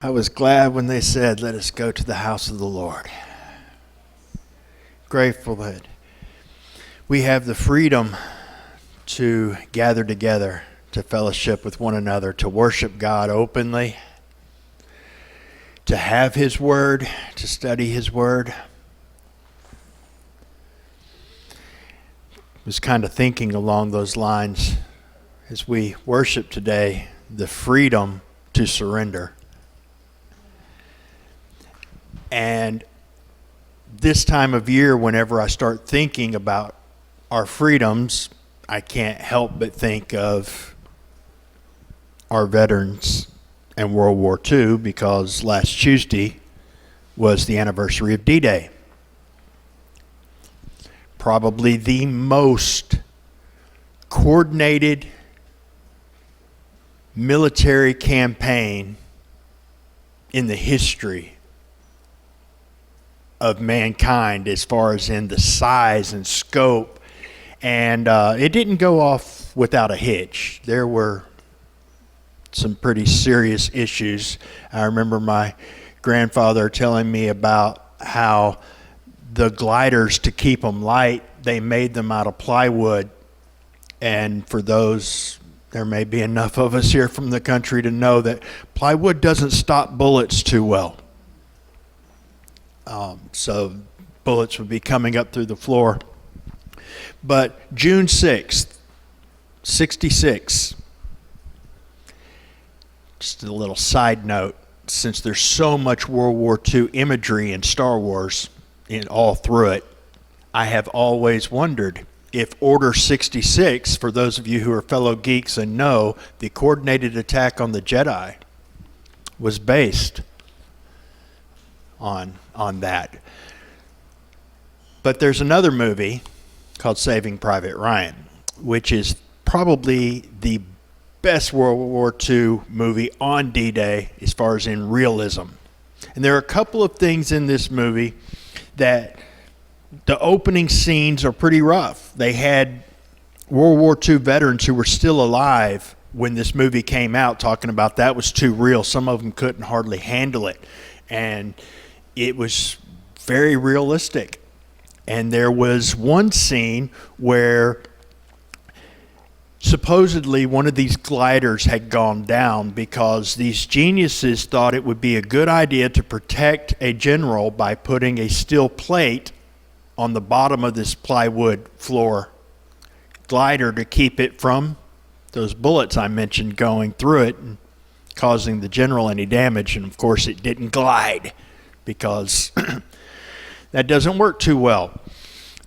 I was glad when they said, "Let us go to the house of the Lord." Grateful that we have the freedom to gather together, to fellowship with one another, to worship God openly, to have His Word, to study His Word. I was kind of thinking along those lines as we worship today, the freedom to surrender. And this time of year, whenever I start thinking about our freedoms, I can't help but think of our veterans and World War II, because last Tuesday was the anniversary of D-Day. Probably the most coordinated military campaign in the history of mankind, as far as in the size and scope. And it didn't go off without a hitch. There were some pretty serious issues. I remember my grandfather telling me about how the gliders, to keep them light, they made them out of plywood. And for those, there may be enough of us here from the country to know that plywood doesn't stop bullets too well. So bullets would be coming up through the floor. But June 6th, 66, just a little side note, since there's so much World War II imagery in Star Wars all through it, I have always wondered if Order 66, for those of you who are fellow geeks and know, the coordinated attack on the Jedi was based on that. But there's another movie called Saving Private Ryan, which is probably the best World War II movie on D-Day as far as in realism. And there are a couple of things in this movie that the opening scenes are pretty rough. They had World War II veterans who were still alive when this movie came out talking about that was too real. Some of them couldn't hardly handle it. And it was very realistic. And there was one scene where supposedly one of these gliders had gone down because these geniuses thought it would be a good idea to protect a general by putting a steel plate on the bottom of this plywood floor glider to keep it from those bullets I mentioned going through it and causing the general any damage. And of course it didn't glide, because that doesn't work too well.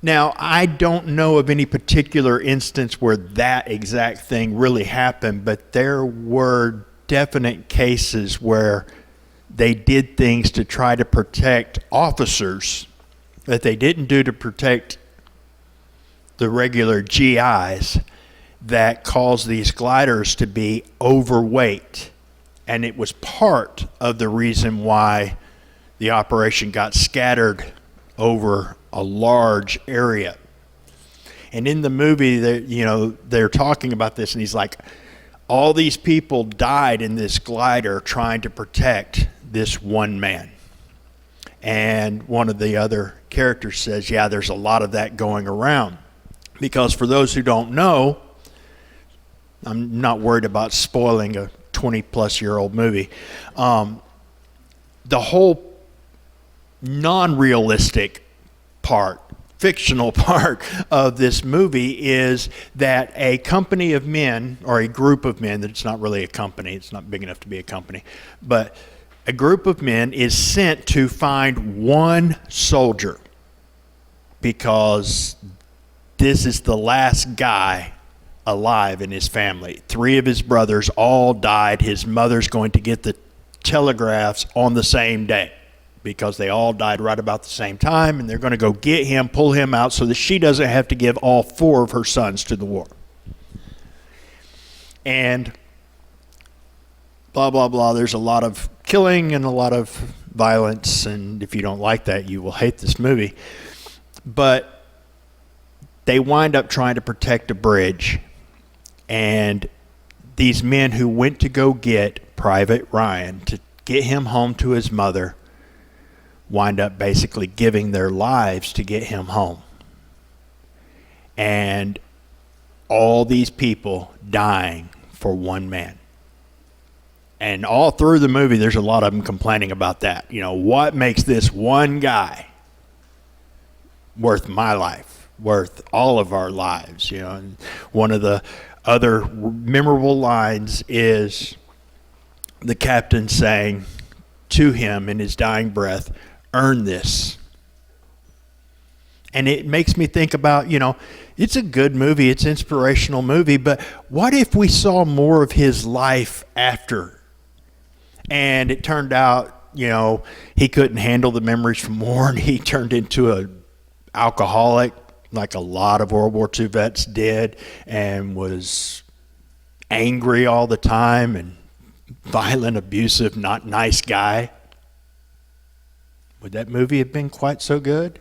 Now, I don't know of any particular instance where that exact thing really happened, but there were definite cases where they did things to try to protect officers that they didn't do to protect the regular GIs, that caused these gliders to be overweight. And it was part of the reason why the operation got scattered over a large area. And in the movie, they're talking about this, and he's like, all these people died in this glider trying to protect this one man. And one of the other characters says, yeah, there's a lot of that going around. Because for those who don't know, I'm not worried about spoiling a 20-plus-year-old movie. The whole non-realistic part, fictional part of this movie is that a company of men, or a group of men, that it's not really a company, it's not big enough to be a company, but a group of men is sent to find one soldier, because this is the last guy alive in his family. 3 of his brothers all died. His mother's going to get the telegraphs on the same day, because they all died right about the same time, and they're going to go get him, pull him out, so that she doesn't have to give all 4 of her sons to the war. And blah, blah, blah. There's a lot of killing and a lot of violence, and if you don't like that, you will hate this movie. But they wind up trying to protect a bridge, and these men who went to go get Private Ryan to get him home to his mother, wind up basically giving their lives to get him home. And all these people dying for one man. And all through the movie, there's a lot of them complaining about that. You know, what makes this one guy worth my life, worth all of our lives? You know, and one of the other memorable lines is the captain saying to him in his dying breath, "Earn this." And it makes me think about, you know, it's a good movie, it's an inspirational movie, but what if we saw more of his life after? And it turned out, you know, he couldn't handle the memories from war, and he turned into an alcoholic, like a lot of World War II vets did, and was angry all the time and violent, abusive, not nice guy. Would that movie have been quite so good?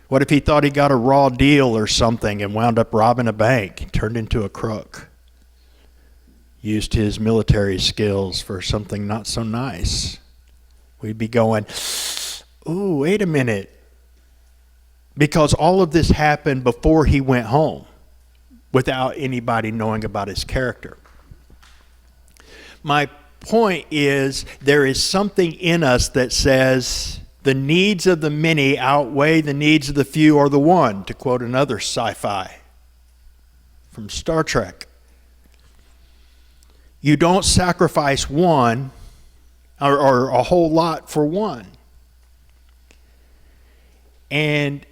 What if he thought he got a raw deal or something and wound up robbing a bank, turned into a crook, used his military skills for something not so nice? We'd be going, ooh, wait a minute. Because all of this happened before he went home without anybody knowing about his character. My point is, there is something in us that says the needs of the many outweigh the needs of the few or the one, to quote another sci-fi from Star Trek. You don't sacrifice one or a whole lot for one. And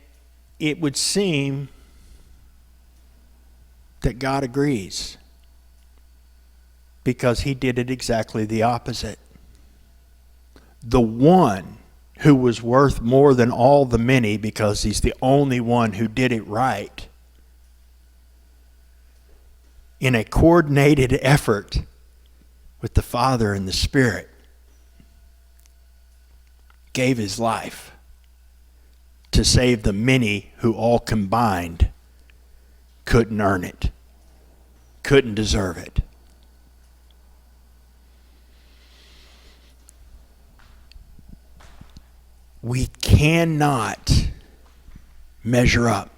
it would seem that God agrees, because he did it exactly the opposite. The one who was worth more than all the many, because he's the only one who did it right, in a coordinated effort with the Father and the Spirit, gave his life to save the many who all combined couldn't earn it, couldn't deserve it. We cannot measure up.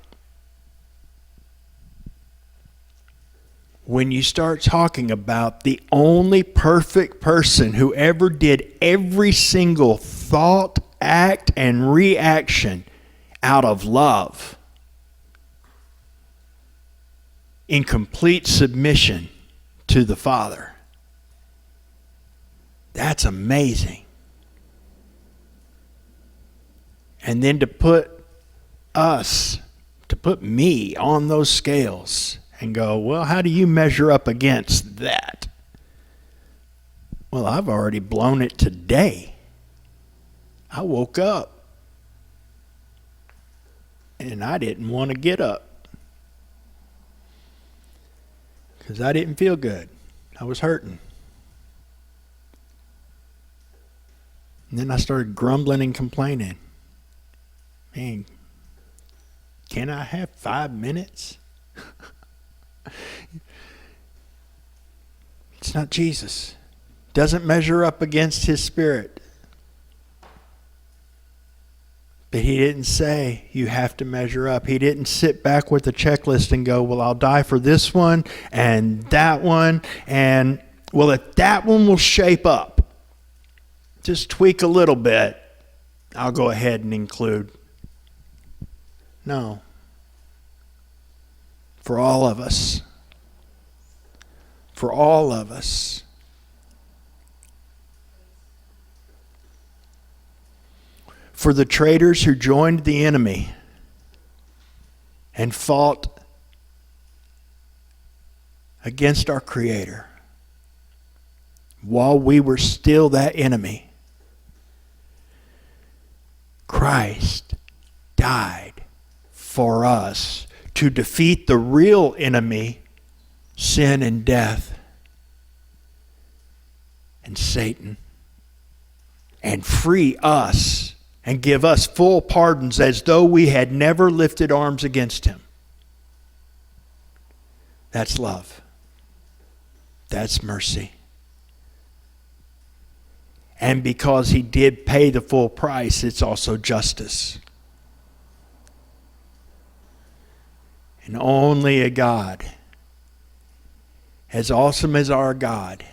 When you start talking about the only perfect person who ever did every single thought, act, and reaction out of love, in complete submission to the Father, that's amazing. And then to put me on those scales and go, well, how do you measure up against that? Well, I've already blown it today. I woke up and I didn't want to get up because I didn't feel good. I was hurting. And then I started grumbling and complaining. Man, can I have 5 minutes? It's not Jesus. Doesn't measure up against his Spirit. But he didn't say you have to measure up. He didn't sit back with a checklist and go, well, I'll die for this one and that one. And, well, if that one will shape up, just tweak a little bit, I'll go ahead and include. No. For all of us. For all of us. For the traitors who joined the enemy and fought against our Creator while we were still that enemy, Christ died for us to defeat the real enemy, sin and death and Satan, and free us and give us full pardons as though we had never lifted arms against him. That's love. That's mercy. And because he did pay the full price, it's also justice. And only a God as awesome as our God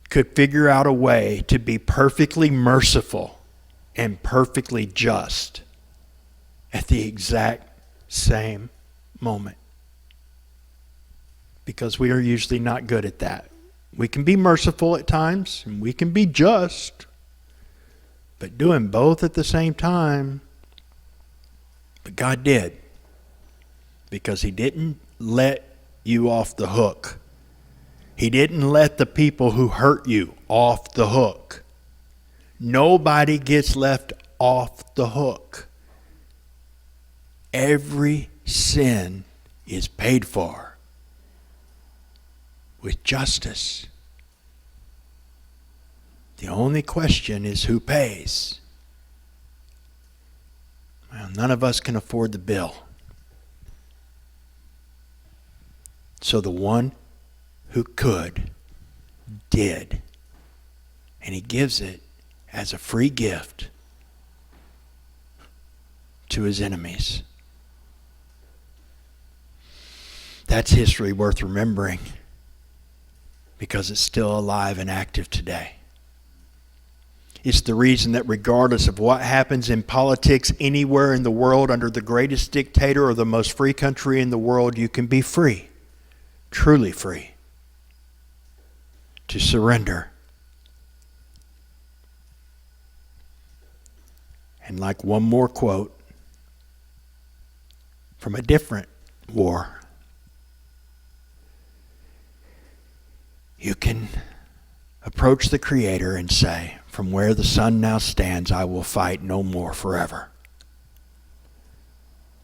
could figure out a way to be perfectly merciful and perfectly just at the exact same moment. Because we are usually not good at that. We can be merciful at times, and we can be just, but doing both at the same time. But God did, because he didn't let you off the hook. He didn't let the people who hurt you off the hook. Nobody gets left off the hook. Every sin is paid for with justice. The only question is who pays. Well, none of us can afford the bill. So the one who could did. And he gives it as a free gift to his enemies. That's history worth remembering, because it's still alive and active today. It's the reason that regardless of what happens in politics anywhere in the world, under the greatest dictator or the most free country in the world, you can be free, truly free, to surrender. And like one more quote from a different war, you can approach the Creator and say, from where the sun now stands, I will fight no more forever.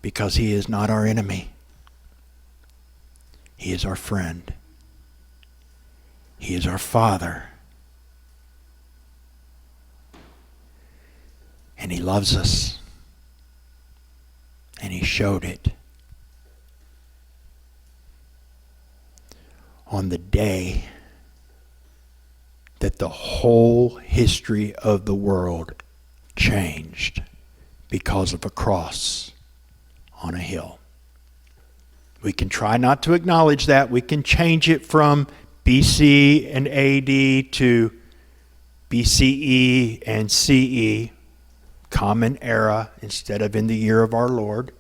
Because he is not our enemy. He is our friend. He is our Father. And he loves us. And he showed it. On the day that the whole history of the world changed because of a cross on a hill. We can try not to acknowledge that. We can change it from BC and AD to BCE and CE, common era, instead of in the year of our Lord.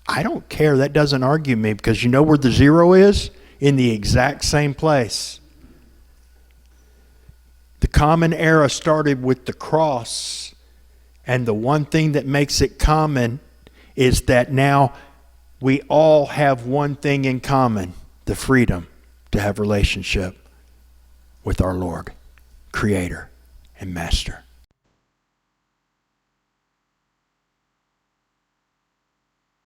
I don't care. That doesn't argue me, because you know where the zero is? In the exact same place. The common era started with the cross, and the one thing that makes it common is that now we all have one thing in common: the freedom to have relationship with our Lord, Creator, and Master.